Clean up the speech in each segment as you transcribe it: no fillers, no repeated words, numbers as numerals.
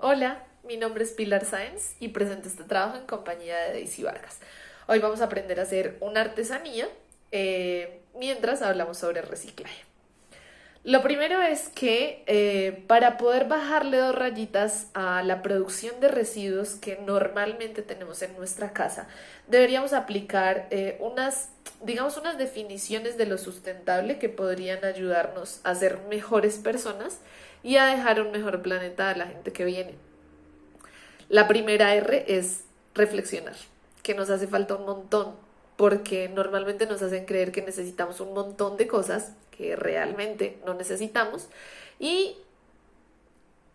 Hola, mi nombre es Pilar Sáenz y presento este trabajo en compañía de Daisy Vargas. Hoy vamos a aprender a hacer una artesanía mientras hablamos sobre reciclaje. Lo primero es que para poder bajarle 2 rayitas a la producción de residuos que normalmente tenemos en nuestra casa, deberíamos aplicar unas definiciones de lo sustentable que podrían ayudarnos a ser mejores personas y a dejar un mejor planeta a la gente que viene. La primera R es reflexionar, que nos hace falta un montón, porque normalmente nos hacen creer que necesitamos un montón de cosas que realmente no necesitamos y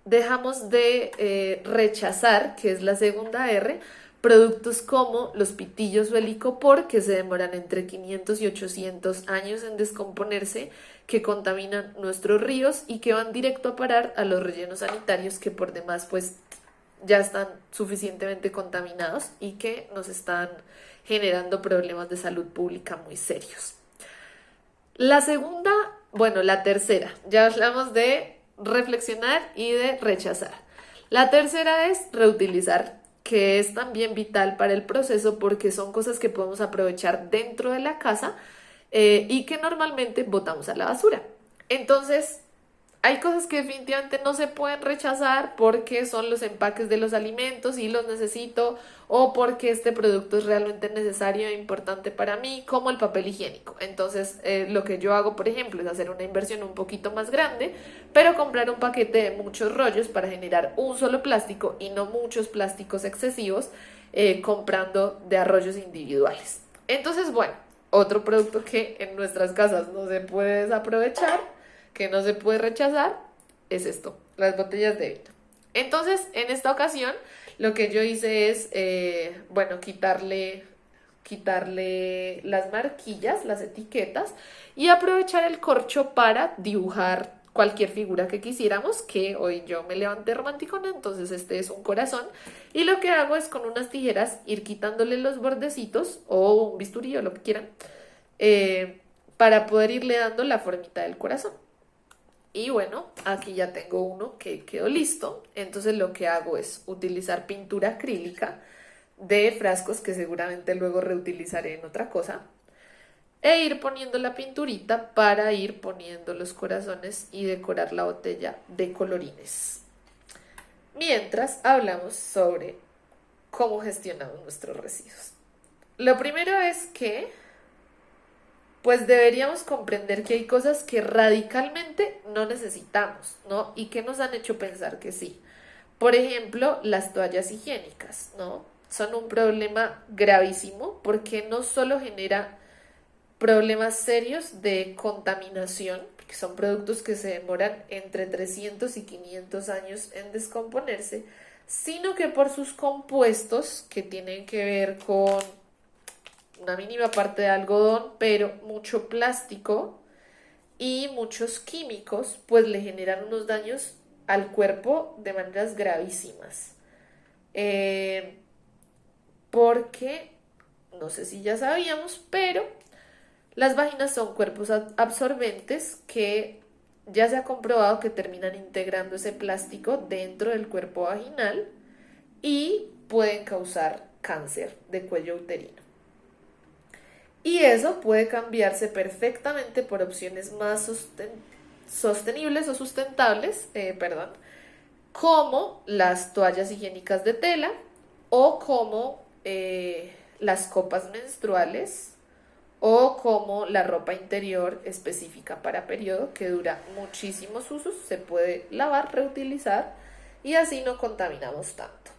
dejamos de rechazar, que es la segunda R, productos como los pitillos o el licopor, que se demoran entre 500 y 800 años en descomponerse, que contaminan nuestros ríos y que van directo a parar a los rellenos sanitarios que por demás pues ya están suficientemente contaminados y que nos están generando problemas de salud pública muy serios. La segunda, bueno, la tercera, ya hablamos de reflexionar y de rechazar. La tercera es reutilizar, que es también vital para el proceso porque son cosas que podemos aprovechar dentro de la casa y que normalmente botamos a la basura. Entonces, hay cosas que definitivamente no se pueden rechazar porque son los empaques de los alimentos y los necesito o porque este producto es realmente necesario e importante para mí, como el papel higiénico. Entonces, lo que yo hago, por ejemplo, es hacer una inversión un poquito más grande, pero comprar un paquete de muchos rollos para generar un solo plástico y no muchos plásticos excesivos, comprando de a rollos individuales. Entonces, bueno, otro producto que en nuestras casas no se puede desaprovechar, que no se puede rechazar, es esto, las botellas de vino. Entonces, en esta ocasión, lo que yo hice es, bueno, quitarle las marquillas, las etiquetas, y aprovechar el corcho para dibujar cualquier figura que quisiéramos, que hoy yo me levanté romanticona, entonces este es un corazón, y lo que hago es con unas tijeras ir quitándole los bordecitos, o un bisturí o lo que quieran, para poder irle dando la formita del corazón. Y bueno, aquí ya tengo uno que quedó listo. Entonces lo que hago es utilizar pintura acrílica de frascos que seguramente luego reutilizaré en otra cosa. E ir poniendo la pinturita para ir poniendo los corazones y decorar la botella de colorines. Mientras hablamos sobre cómo gestionamos nuestros residuos. Lo primero es que pues deberíamos comprender que hay cosas que radicalmente no necesitamos, ¿no? Y que nos han hecho pensar que sí. Por ejemplo, las toallas higiénicas, ¿no? Son un problema gravísimo porque no solo genera problemas serios de contaminación, porque son productos que se demoran entre 300 y 500 años en descomponerse, sino que por sus compuestos que tienen que ver con una mínima parte de algodón, pero mucho plástico y muchos químicos, pues le generan unos daños al cuerpo de maneras gravísimas. Eh, Porque, no sé si ya sabíamos, pero las vaginas son cuerpos absorbentes que ya se ha comprobado que terminan integrando ese plástico dentro del cuerpo vaginal y pueden causar cáncer de cuello uterino. Y eso puede cambiarse perfectamente por opciones más sostenibles o sustentables, perdón, como las toallas higiénicas de tela o como las copas menstruales o como la ropa interior específica para periodo que dura muchísimos usos, se puede lavar, reutilizar y así no contaminamos tanto.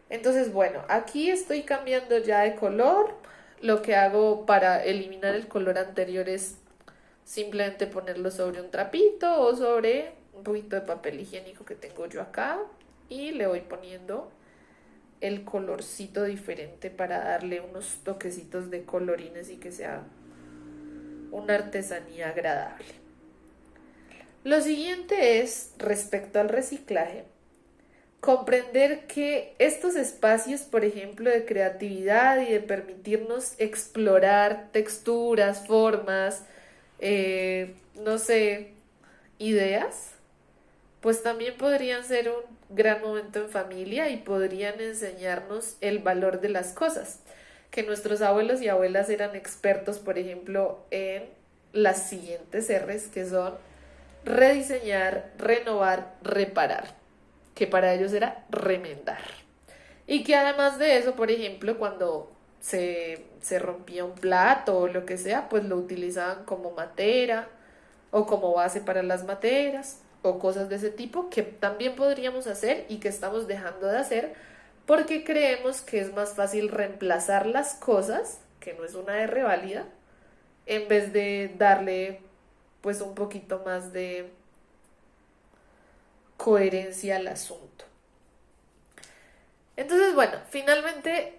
Entonces, bueno, aquí estoy cambiando ya de color. Lo que hago para eliminar el color anterior es simplemente ponerlo sobre un trapito o sobre un poquito de papel higiénico que tengo yo acá y le voy poniendo el colorcito diferente para darle unos toquecitos de colorines y que sea una artesanía agradable. Lo siguiente es, respecto al reciclaje, comprender que estos espacios, por ejemplo, de creatividad y de permitirnos explorar texturas, formas, no sé, ideas, pues también podrían ser un gran momento en familia y podrían enseñarnos el valor de las cosas. Que nuestros abuelos y abuelas eran expertos, por ejemplo, en las siguientes R's, que son rediseñar, renovar, reparar, que para ellos era remendar. Y que además de eso, por ejemplo, cuando se rompía un plato o lo que sea, pues lo utilizaban como matera o como base para las materas o cosas de ese tipo que también podríamos hacer y que estamos dejando de hacer porque creemos que es más fácil reemplazar las cosas, que no es una R válida, en vez de darle pues un poquito más de coherencia al asunto. Entonces, bueno, finalmente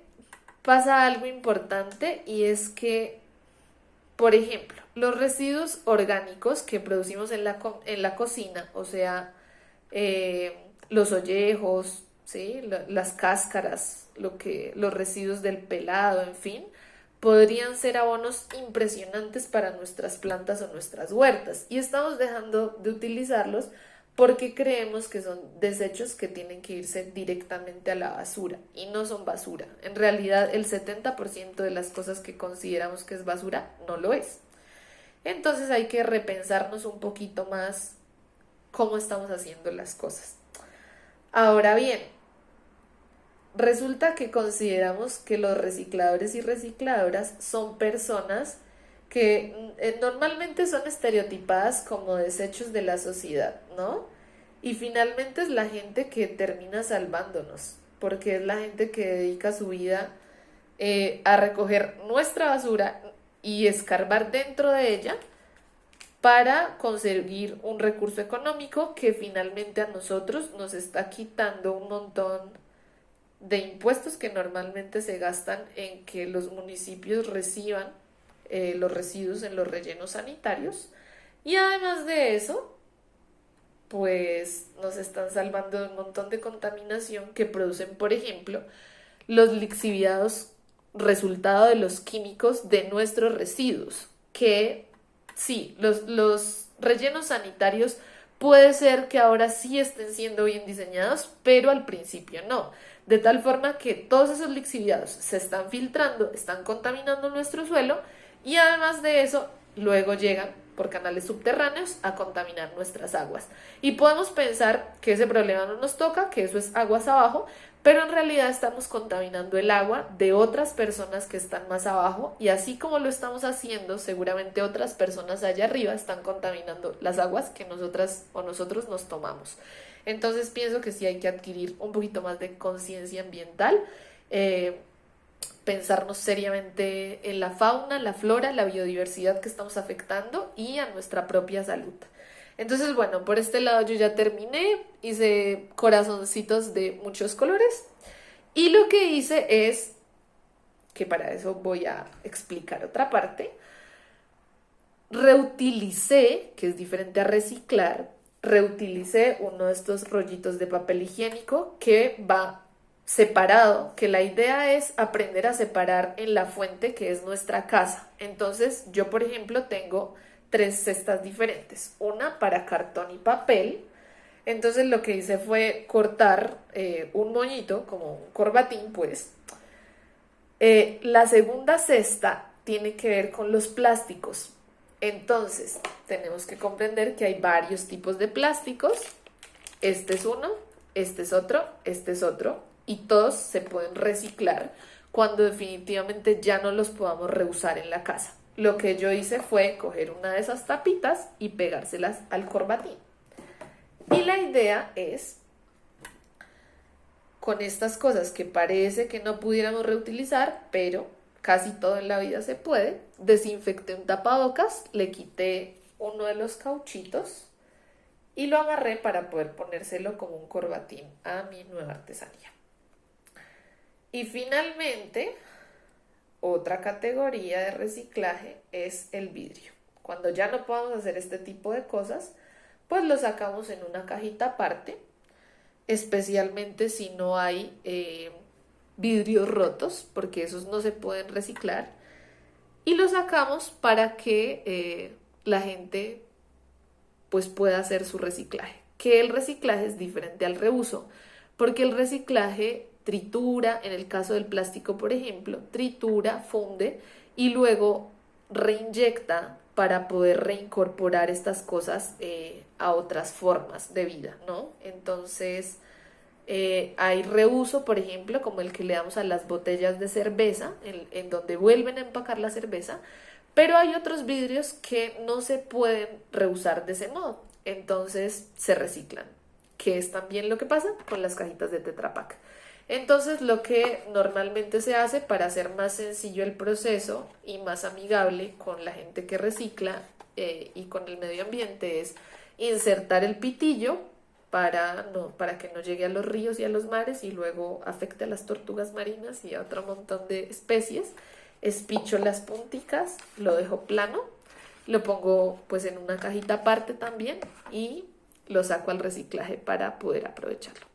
pasa algo importante y es que, por ejemplo, los residuos orgánicos que producimos en la cocina, o sea, los ollejos, ¿sí? Las cáscaras, los residuos del pelado, en fin, podrían ser abonos impresionantes para nuestras plantas o nuestras huertas y estamos dejando de utilizarlos porque creemos que son desechos que tienen que irse directamente a la basura y no son basura. En realidad el 70% de las cosas que consideramos que es basura no lo es. Entonces hay que repensarnos un poquito más cómo estamos haciendo las cosas. Ahora bien, resulta que consideramos que los recicladores y recicladoras son personas que normalmente son estereotipadas como desechos de la sociedad, ¿no? Y finalmente es la gente que termina salvándonos, porque es la gente que dedica su vida a recoger nuestra basura y escarbar dentro de ella para conseguir un recurso económico que finalmente a nosotros nos está quitando un montón de impuestos que normalmente se gastan en que los municipios reciban los residuos en los rellenos sanitarios y además de eso pues nos están salvando de un montón de contaminación que producen, por ejemplo, los lixiviados resultado de los químicos de nuestros residuos, que sí, los rellenos sanitarios puede ser que ahora sí estén siendo bien diseñados, pero al principio no. De tal forma que todos esos lixiviados se están filtrando, están contaminando nuestro suelo y además de eso, luego llegan por canales subterráneos a contaminar nuestras aguas. Y podemos pensar que ese problema no nos toca, que eso es aguas abajo, pero en realidad estamos contaminando el agua de otras personas que están más abajo y así como lo estamos haciendo, seguramente otras personas allá arriba están contaminando las aguas que nosotras o nosotros nos tomamos. Entonces pienso que sí hay que adquirir un poquito más de conciencia ambiental, eh, pensarnos seriamente en la fauna, la flora, la biodiversidad que estamos afectando y a nuestra propia salud. Entonces, bueno, por este lado yo ya terminé, hice corazoncitos de muchos colores y lo que hice es, que para eso voy a explicar otra parte, reutilicé, que es diferente a reciclar, reutilicé uno de estos rollitos de papel higiénico que va separado, que la idea es aprender a separar en la fuente que es nuestra casa. Entonces, yo por ejemplo tengo 3 cestas diferentes, una para cartón y papel. Entonces lo que hice fue cortar un moñito, como un corbatín, pues. La segunda cesta tiene que ver con los plásticos. Entonces, tenemos que comprender que hay varios tipos de plásticos. Este es uno, este es otro, este es otro. Y todos se pueden reciclar cuando definitivamente ya no los podamos reusar en la casa. Lo que yo hice fue coger una de esas tapitas y pegárselas al corbatín. Y la idea es, con estas cosas que parece que no pudiéramos reutilizar, pero casi todo en la vida se puede, desinfecté un tapabocas, le quité uno de los cauchitos y lo amarré para poder ponérselo como un corbatín a mi nueva artesanía. Y finalmente, otra categoría de reciclaje es el vidrio. Cuando ya no podamos hacer este tipo de cosas, pues lo sacamos en una cajita aparte, especialmente si no hay vidrios rotos, porque esos no se pueden reciclar, y lo sacamos para que la gente pues pueda hacer su reciclaje. que el reciclaje es diferente al reuso, porque el reciclaje tritura, en el caso del plástico, por ejemplo, tritura, funde y luego reinyecta para poder reincorporar estas cosas a otras formas de vida, ¿no? Entonces, hay reuso, por ejemplo, como el que le damos a las botellas de cerveza, en donde vuelven a empacar la cerveza, pero hay otros vidrios que no se pueden reusar de ese modo, entonces se reciclan, que es también lo que pasa con las cajitas de Tetra Pak. Entonces, lo que normalmente se hace para hacer más sencillo el proceso y más amigable con la gente que recicla y con el medio ambiente es insertar el pitillo para que no llegue a los ríos y a los mares y luego afecte a las tortugas marinas y a otro montón de especies. Espicho las punticas, lo dejo plano, lo pongo pues en una cajita aparte también y lo saco al reciclaje para poder aprovecharlo.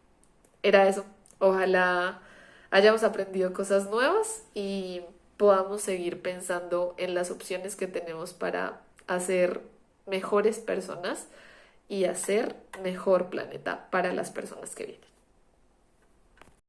Era eso. Ojalá hayamos aprendido cosas nuevas y podamos seguir pensando en las opciones que tenemos para hacer mejores personas y hacer mejor planeta para las personas que vienen.